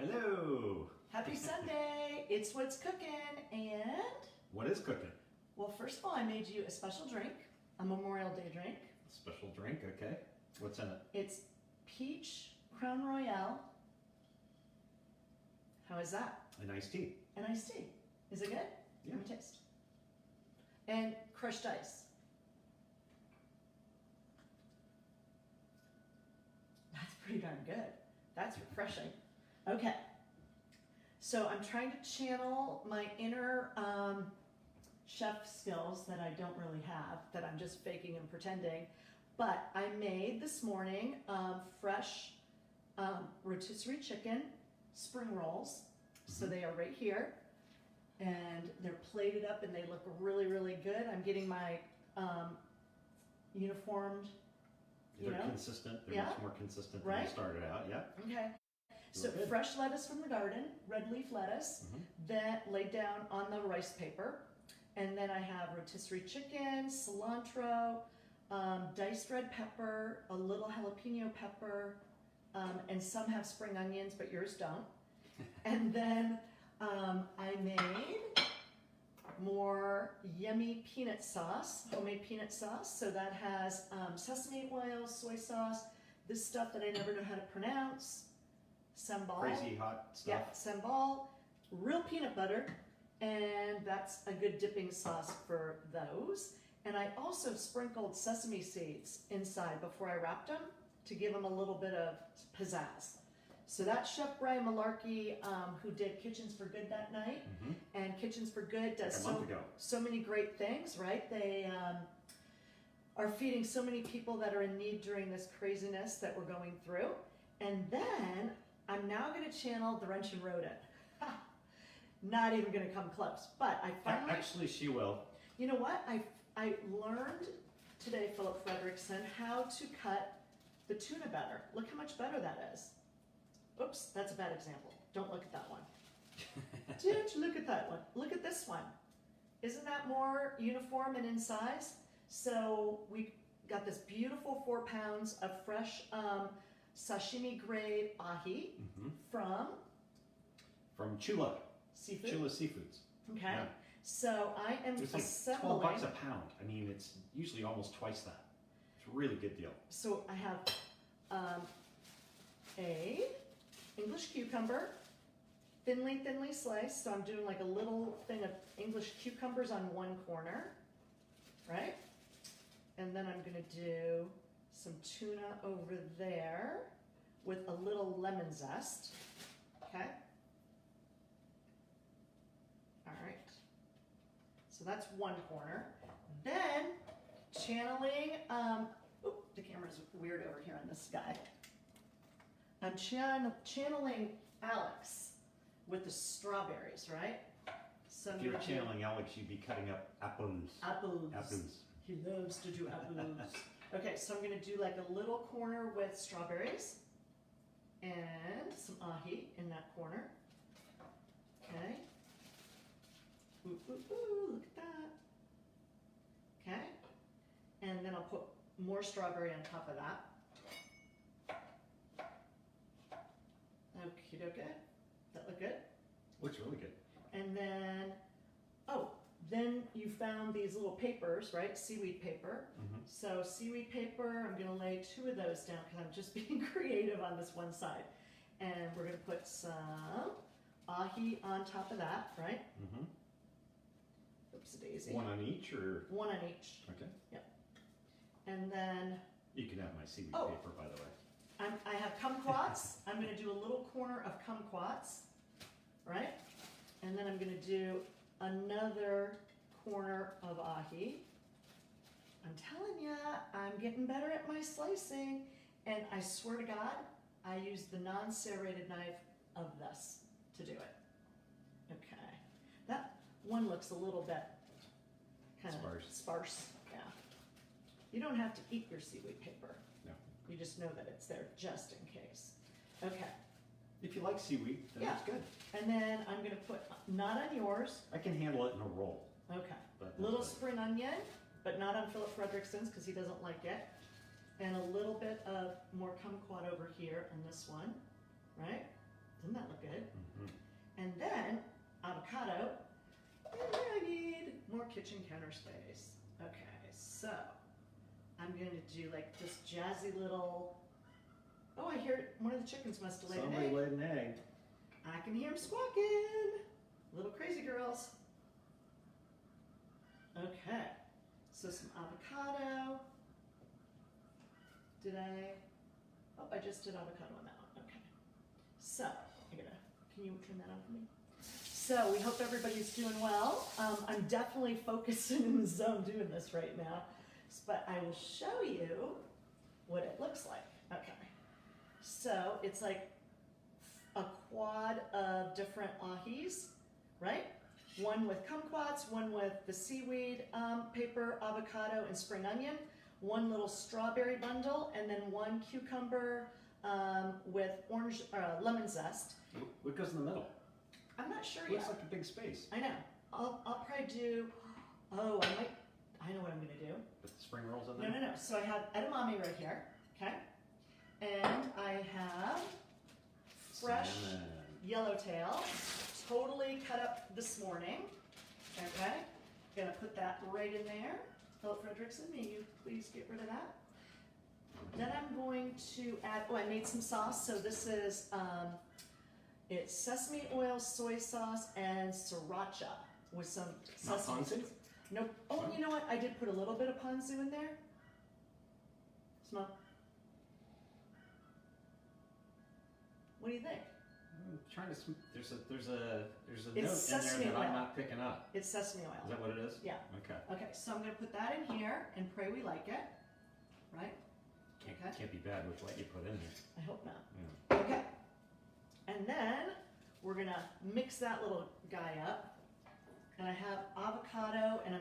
Hello. Happy Sunday. It's what's cooking and... What is cooking? Well, first of all, I made you a special drink, a Memorial Day drink. A special drink, okay. What's in it? It's peach Crown Royale. How is that? An iced tea. An iced tea. Is it good? Yeah. Let me taste. And crushed ice. That's pretty darn good. That's refreshing. Okay. So I'm trying to channel my inner chef skills that I don't really have, that I'm just faking and pretending. But I made this morning fresh rotisserie chicken spring rolls. So they are right here. And they're plated up and they look really, really good. I'm getting my uniformed, They're consistent. They're much more consistent than Right? you started out. Yeah. Okay. So Good. fresh lettuce from the garden, red leaf lettuce, that laid down on the rice paper. And then I have rotisserie chicken, cilantro, diced red pepper, a little jalapeno pepper, and some have spring onions, but yours don't. And then I made more yummy peanut sauce, homemade peanut sauce. So that has sesame oil, soy sauce, this stuff that I never know how to pronounce, sambal. Crazy hot stuff. Yeah, sambal, real peanut butter, and that's a good dipping sauce for those. And I also sprinkled sesame seeds inside before I wrapped them to give them a little bit of pizzazz. So that's Chef Brian Malarkey, who did Kitchens for Good that night. And Kitchens for Good does Like a month ago. so many great things, right? They are feeding so many people that are in need during this craziness that we're going through. And then I'm now going to channel the Wrench and Rodent. Not even going to come close. But I finally... Actually, she will. You know what? I learned today, Philip Fredrickson, how to cut the tuna better. Look how much better that is. Oops, that's a bad example. Don't look at that one. Don't look at that one. Look at this one. Isn't that more uniform and in size? So we got this beautiful 4 pounds of fresh sashimi grade ahi from Chula. Seafood. Chula Seafoods. Okay. Yeah. So I am It's like assembling. $12 a pound. I mean, it's usually almost twice that. It's a really good deal. So I have a English cucumber, thinly sliced. So I'm doing like a little thing of English cucumbers on one corner, right? And then I'm gonna do some tuna over there with a little lemon zest, okay? All right, so that's one corner. Then channeling, the camera's weird over here on this guy. I'm channeling Alex with the strawberries, right? So If you were channeling Alex, you'd be cutting up apples. Apples. Apples. He loves to do apples. Okay, so I'm gonna do like a little corner with strawberries and some ahi in that corner. Okay. Ooh, ooh, ooh, look at that. Okay. And then I'll put more strawberry on top of that. Okie dokie. That look good? Looks really good. And then, then you found these little papers, right? Seaweed paper. So seaweed paper, I'm gonna lay 2 of those down because I'm just being creative on this one side. And we're gonna put some ahi on top of that, right? Oops, daisy. One on each, or? One on each. Okay. Yep. And then You can have my seaweed paper, by the way. I have kumquats. I'm gonna do a little corner of kumquats, right? And then I'm gonna do another corner of ahi. I'm telling ya, I'm getting better at my slicing. And I swear to God, I use the non-serrated knife of this to do it. Okay. That one looks a little bit kind of sparse. Yeah. You don't have to eat your seaweed paper. No. You just know that it's there just in case. Okay. If you like seaweed, then it's good. And then I'm gonna put, not on yours. I can handle it in a roll. Okay. But Little spring onion, but not on Philip Fredrickson's because he doesn't like it. And a little bit of more kumquat over here on this one, right? Doesn't that look good? Mm-hmm. And then avocado. And then I need more kitchen counter space. Okay, so I'm going to do like this jazzy little. Oh, I hear one of the chickens must have laid an Somebody egg. laid an egg. I can hear them squawking. Little crazy girls. Okay, so some avocado. Did I? Oh, I just did avocado on that one. Okay. So, can you turn that on for me? So, we hope everybody's doing well. I'm definitely focused and in the zone doing this right now. But I will show you what it looks like. Okay. So, it's like a quad of different ahis, right? One with kumquats, one with the seaweed paper, avocado, and spring onion. One little strawberry bundle, and then one cucumber with orange lemon zest. What goes in the middle? I'm not sure Looks yet. like a big space. I know. I'll probably do. Oh, I know what I'm gonna do. Put the spring rolls in No, there? no, no. So I have edamame right here. Okay, and I have fresh Salmon. yellowtail, totally cut up this morning. Okay, gonna put that right in there. Philip Fredrickson, may you please get rid of that? Then I'm going to add, oh, I made some sauce. So this is, it's sesame oil, soy sauce, and sriracha with some Not sesame ponzu? seeds. Nope. Oh, you know what? I did put a little bit of ponzu in there. Smell. What do you think? I'm trying to. There's a It's note in sesame there that I'm oil. not picking up. It's sesame Is oil. that what it is? Yeah. Okay. Okay, so I'm gonna put that in here and pray we like it. Right? Can't be bad with what you put in there. I hope not. Yeah. Okay. And then we're gonna mix that little guy up. And I have avocado, and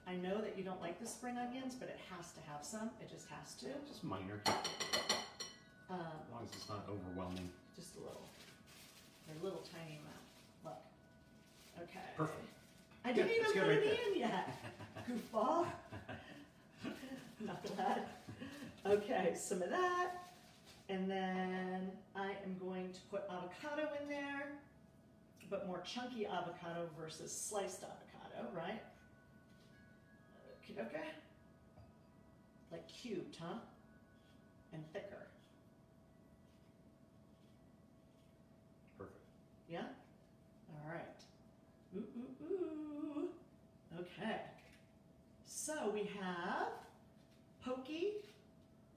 I know that you don't like the spring onions, but it has to have some. It just has to. Just minor, as long as it's not overwhelming. Just a little. A little tiny amount. Look. Okay. Perfect. I didn't Good, even that's good put right it there. in yet. Goofball. Knucklehead. Okay, some of that. And then I am going to put avocado in there, but more chunky avocado versus sliced avocado, right? Okay. Like cubed, huh? And thicker. Perfect. Yeah? All right. Ooh, ooh, ooh. Okay. So we have pokey.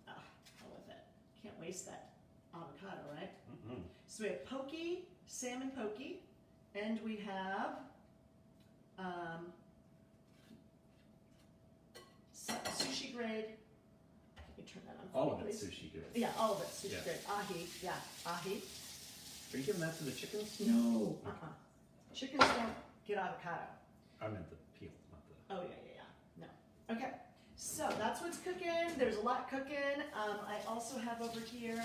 Ah, hell with it. Can't waste that avocado, right? Mm-hmm. So we have pokey, salmon pokey, and we have sushi grade. Let me turn that on. All for of you, it's please. sushi good. Yeah, all of it. Sushi Yeah. grade. Ahi. Yeah, ahi. Are you giving that to the chickens? No. Chickens don't get avocado. I meant the peel, not the. Oh, yeah. No. Okay. So that's what's cooking. There's a lot cooking. I also have over here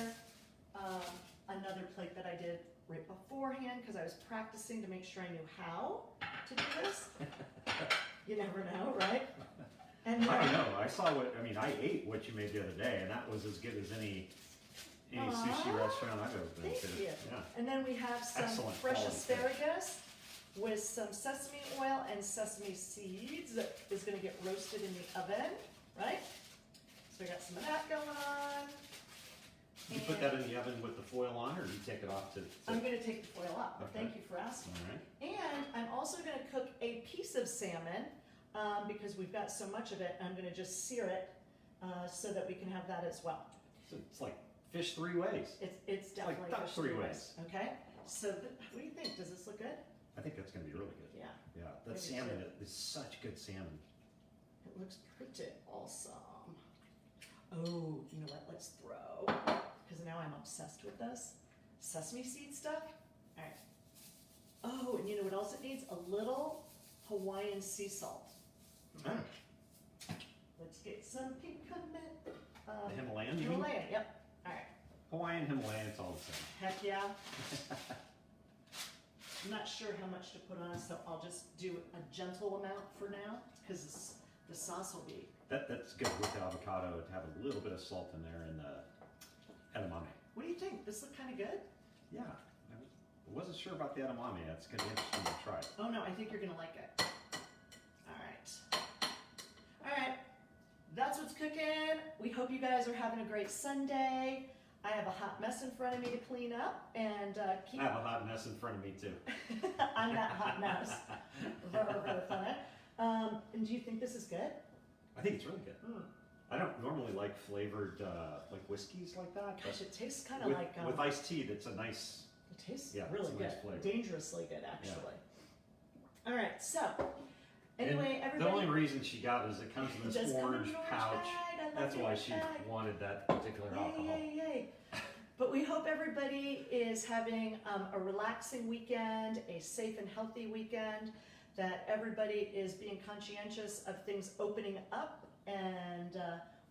another plate that I did right beforehand because I was practicing to make sure I knew how to do this. You never know, right? And I don't know. I ate what you made the other day, and that was as good as any Aw, sushi restaurant I've ever been thank to. you. Yeah. And then we have some Excellent fresh quality asparagus with some sesame oil and sesame seeds that is going to get roasted in the oven, right? So we got some of that going on. You put that in the oven with the foil on, or you take it off to? I'm going to take the foil off, but Okay. thank you for asking. All right. And I'm also going to cook a piece of salmon because we've got so much of it. I'm going to just sear it so that we can have that as well. So it's like fish three ways. It's like definitely duck fish three three ways. Okay, so what do you think? Does this look good? I think that's going to be really good. Yeah, Yeah, Maybe that so. salmon is such good salmon. it looks pretty awesome. Oh, you know what? Let's throw, because now I'm obsessed with this sesame seed stuff. All right. Oh, and you know what else it needs? A little Hawaiian sea salt. Oh, Let's get some pink the Himalayan, you mean? Himalayan, yep. All right. Hawaiian, Himalayan, it's all the same. Heck yeah. I'm not sure how much to put on, so I'll just do a gentle amount for now, because the sauce will be. That's good with the avocado to have a little bit of salt in there and the edamame. What do you think? This look kind of good? Yeah, I wasn't sure about the edamame. That's going to be interesting to try. Oh no, I think you're gonna like it. All right, that's what's cooking. We hope you guys are having a great Sunday. I have a hot mess in front of me to clean up and keep. I have a hot mess in front of me too. I'm that hot mess. And do you think this is good? I think it's really good. I don't normally like flavored like whiskeys like that. Gosh, it tastes kind of with, like with iced tea. That's a nice. it tastes yeah, really it's a good, nice flavor. dangerously good actually. All right, so anyway, and everybody. the only reason she got it is it comes in It this does come in orange an orange pouch. bag. I love That's the why orange she bag. wanted that particular alcohol. Yay, yay, yay. But we hope everybody is having a relaxing weekend, a safe and healthy weekend, that everybody is being conscientious of things opening up, and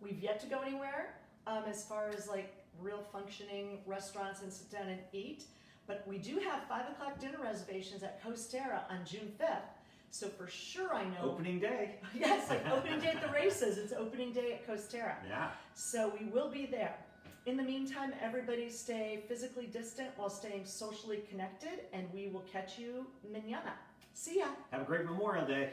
we've yet to go anywhere as far as like real functioning restaurants and sit down and eat. But we do have 5 o'clock dinner reservations at Coastera on June 5th. So for sure I know. Opening day. Yes, like opening day at the races. It's opening day at Coastera. Yeah. So we will be there. In the meantime, everybody stay physically distant while staying socially connected, and we will catch you mañana. See ya. Have a great Memorial Day.